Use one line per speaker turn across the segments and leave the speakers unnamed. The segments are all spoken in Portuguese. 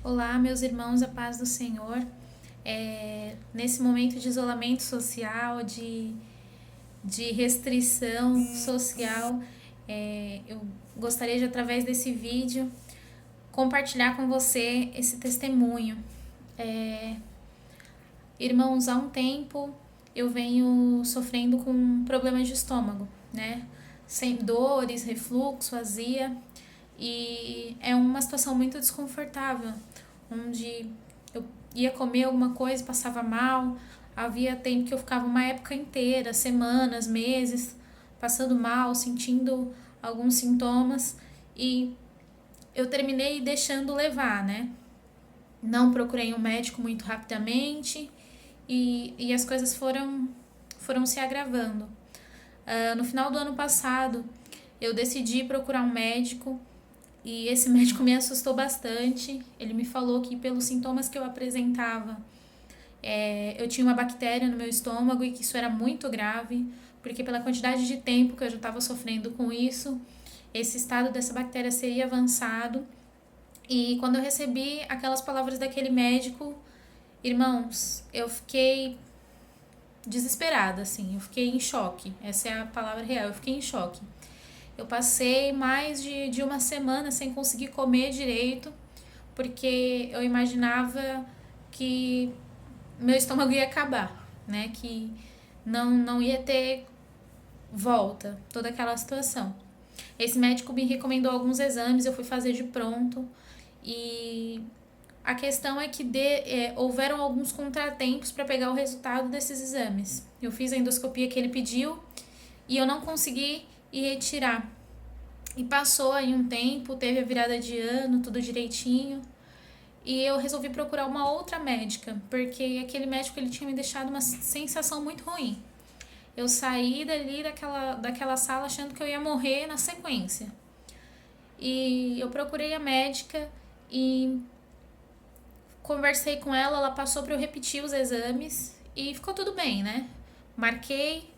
Olá, meus irmãos, a paz do Senhor. Nesse momento de isolamento social, de restrição social, eu gostaria de, através desse vídeo, compartilhar com você esse testemunho. Irmãos, há um tempo eu venho sofrendo com problemas de estômago, né? Sem dores, refluxo, azia, e é uma situação muito desconfortável, onde eu ia comer alguma coisa, passava mal. Havia tempo que eu ficava uma época inteira, semanas, meses, passando mal, sentindo alguns sintomas, e eu terminei deixando levar, né? Não procurei um médico muito rapidamente, e as coisas foram se agravando. No final do ano passado, eu decidi procurar um médico, e esse médico me assustou bastante. Ele me falou que, pelos sintomas que eu apresentava, eu tinha uma bactéria no meu estômago e que isso era muito grave, porque pela quantidade de tempo que eu já estava sofrendo com isso, esse estado dessa bactéria seria avançado. E quando eu recebi aquelas palavras daquele médico, irmãos, eu fiquei desesperada, assim, eu fiquei em choque. Essa é a palavra real, eu fiquei em choque. Eu passei mais de uma semana sem conseguir comer direito, porque eu imaginava que meu estômago ia acabar, né? Que não ia ter volta, toda aquela situação. Esse médico me recomendou alguns exames, eu fui fazer de pronto, e a questão é que houveram alguns contratempos para pegar o resultado desses exames. Eu fiz a endoscopia que ele pediu e eu não consegui ir retirar. E passou aí um tempo, teve a virada de ano, tudo direitinho. E eu resolvi procurar uma outra médica, porque aquele médico ele tinha me deixado uma sensação muito ruim. Eu saí dali daquela sala achando que eu ia morrer na sequência. E eu procurei a médica e conversei com ela, ela passou para eu repetir os exames e ficou tudo bem, né? Marquei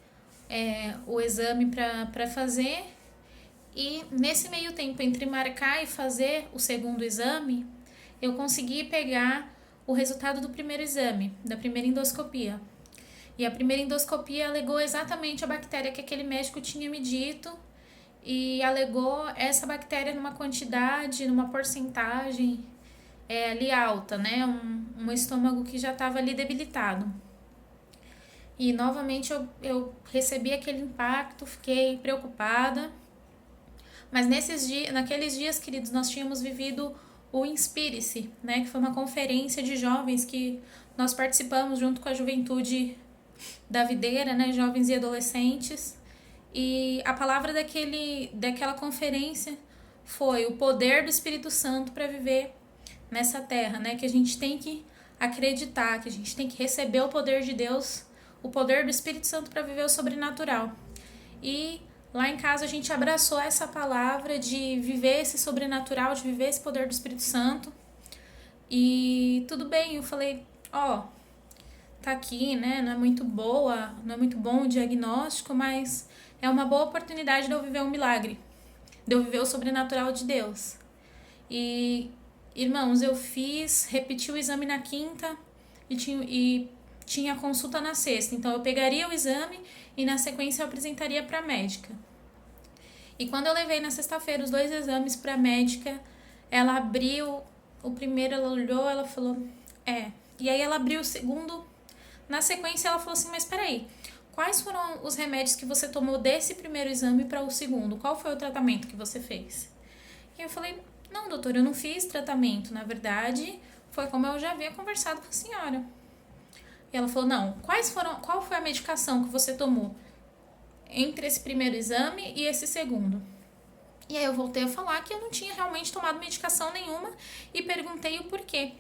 o exame para fazer, e nesse meio tempo entre marcar e fazer o segundo exame, eu consegui pegar o resultado do primeiro exame, da primeira endoscopia. E a primeira endoscopia alegou exatamente a bactéria que aquele médico tinha me dito, e alegou essa bactéria numa quantidade, numa porcentagem ali alta, né? Um estômago que já estava ali debilitado. E novamente eu recebi aquele impacto, fiquei preocupada. Mas naqueles dias, queridos, nós tínhamos vivido o Inspire-se, né? Que foi uma conferência de jovens que nós participamos junto com a juventude da videira, né? Jovens e adolescentes. E a palavra daquela conferência foi o poder do Espírito Santo para viver nessa terra, né? Que a gente tem que acreditar, que a gente tem que receber o poder de Deus, o poder do Espírito Santo para viver o sobrenatural. E lá em casa a gente abraçou essa palavra de viver esse sobrenatural, de viver esse poder do Espírito Santo. E tudo bem, eu falei, tá aqui, né? Não é muito bom o diagnóstico, mas é uma boa oportunidade de eu viver um milagre, de eu viver o sobrenatural de Deus. E, irmãos, repeti o exame na quinta e tinha consulta na sexta. Então eu pegaria o exame e na sequência eu apresentaria para a médica. E quando eu levei na sexta-feira os 2 exames para a médica, ela abriu o primeiro, ela olhou, ela falou, E aí ela abriu o segundo. Na sequência ela falou assim, mas peraí, quais foram os remédios que você tomou desse primeiro exame para o segundo? Qual foi o tratamento que você fez? E eu falei, não, doutora, eu não fiz tratamento. Na verdade, foi como eu já havia conversado com a senhora. E ela falou, não, qual foi a medicação que você tomou entre esse primeiro exame e esse segundo? E aí eu voltei a falar que eu não tinha realmente tomado medicação nenhuma e perguntei o porquê.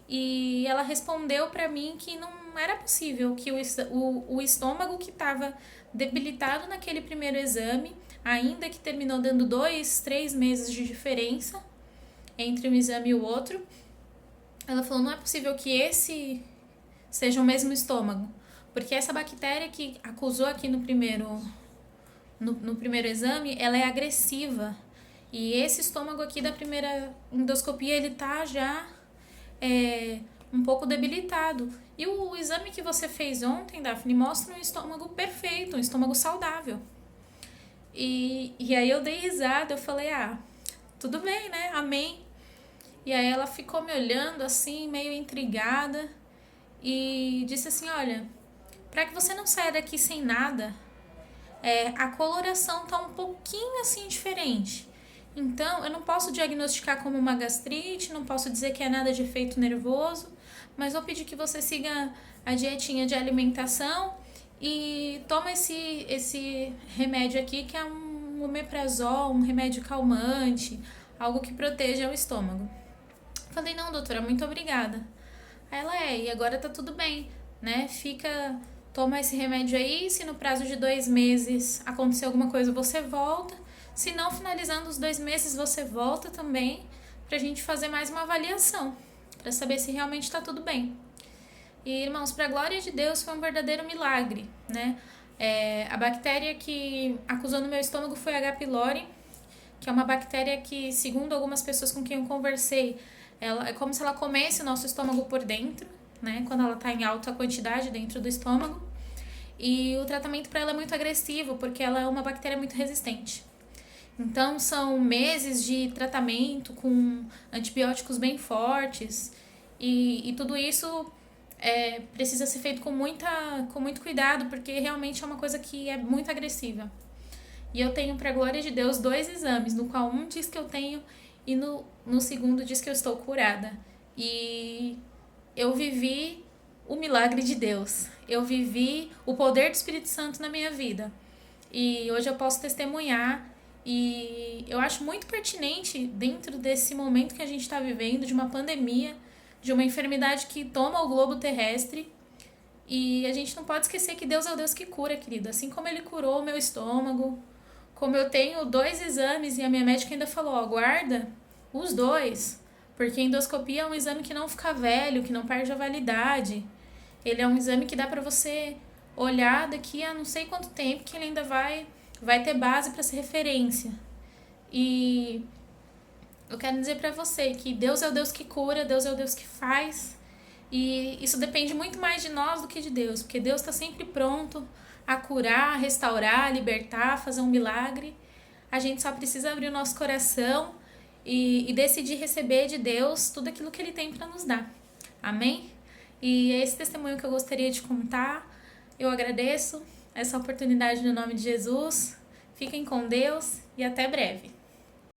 E ela respondeu para mim que não era possível, que o estômago que estava debilitado naquele primeiro exame, ainda que terminou dando 2, 3 meses de diferença entre um exame e o outro, ela falou, não é possível que esse seja o mesmo estômago, porque essa bactéria que acusou aqui no primeiro exame, ela é agressiva, e esse estômago aqui da primeira endoscopia, ele tá já um pouco debilitado. E o exame que você fez ontem, Daphne, mostra um estômago perfeito, um estômago saudável. E aí eu dei risada, eu falei, tudo bem, né? Amém. E aí ela ficou me olhando assim, meio intrigada, e disse assim, olha, para que você não saia daqui sem nada, a coloração tá um pouquinho assim diferente. Então, eu não posso diagnosticar como uma gastrite, não posso dizer que é nada de efeito nervoso, mas vou pedir que você siga a dietinha de alimentação e toma esse remédio aqui, que é um omeprazol, um remédio calmante, algo que proteja o estômago. Falei, não, doutora, muito obrigada. Aí ela, e agora tá tudo bem, né? Toma esse remédio aí, se no prazo de 2 meses acontecer alguma coisa, você volta. Se não, finalizando os 2 meses, você volta também pra gente fazer mais uma avaliação, pra saber se realmente tá tudo bem. E, irmãos, pra glória de Deus, foi um verdadeiro milagre, né? A bactéria que acusou no meu estômago foi a H. pylori, que é uma bactéria que, segundo algumas pessoas com quem eu conversei, ela é como se ela comesse o nosso estômago por dentro, né? Quando ela tá em alta quantidade dentro do estômago. E o tratamento para ela é muito agressivo, porque ela é uma bactéria muito resistente. Então, são meses de tratamento com antibióticos bem fortes. E tudo isso precisa ser feito com muito cuidado, porque realmente é uma coisa que é muito agressiva. E eu tenho, para a glória de Deus, 2 exames, no qual um diz que eu tenho e no segundo diz que eu estou curada. E eu vivi o milagre de Deus. Eu vivi o poder do Espírito Santo na minha vida. E hoje eu posso testemunhar. E eu acho muito pertinente, dentro desse momento que a gente está vivendo, de uma pandemia, de uma enfermidade que toma o globo terrestre. E a gente não pode esquecer que Deus é o Deus que cura, querido. Assim como Ele curou o meu estômago, como eu tenho 2 exames e a minha médica ainda falou, aguarda os 2, porque endoscopia é um exame que não fica velho, que não perde a validade. Ele é um exame que dá pra você olhar daqui a não sei quanto tempo, que ele ainda vai ter base para ser referência. E eu quero dizer pra você que Deus é o Deus que cura, Deus é o Deus que faz. E isso depende muito mais de nós do que de Deus, porque Deus está sempre pronto a curar, restaurar, libertar, fazer um milagre. A gente só precisa abrir o nosso coração e decidir receber de Deus tudo aquilo que Ele tem para nos dar. Amém? E é esse testemunho que eu gostaria de contar. Eu agradeço essa oportunidade no nome de Jesus. Fiquem com Deus e até breve.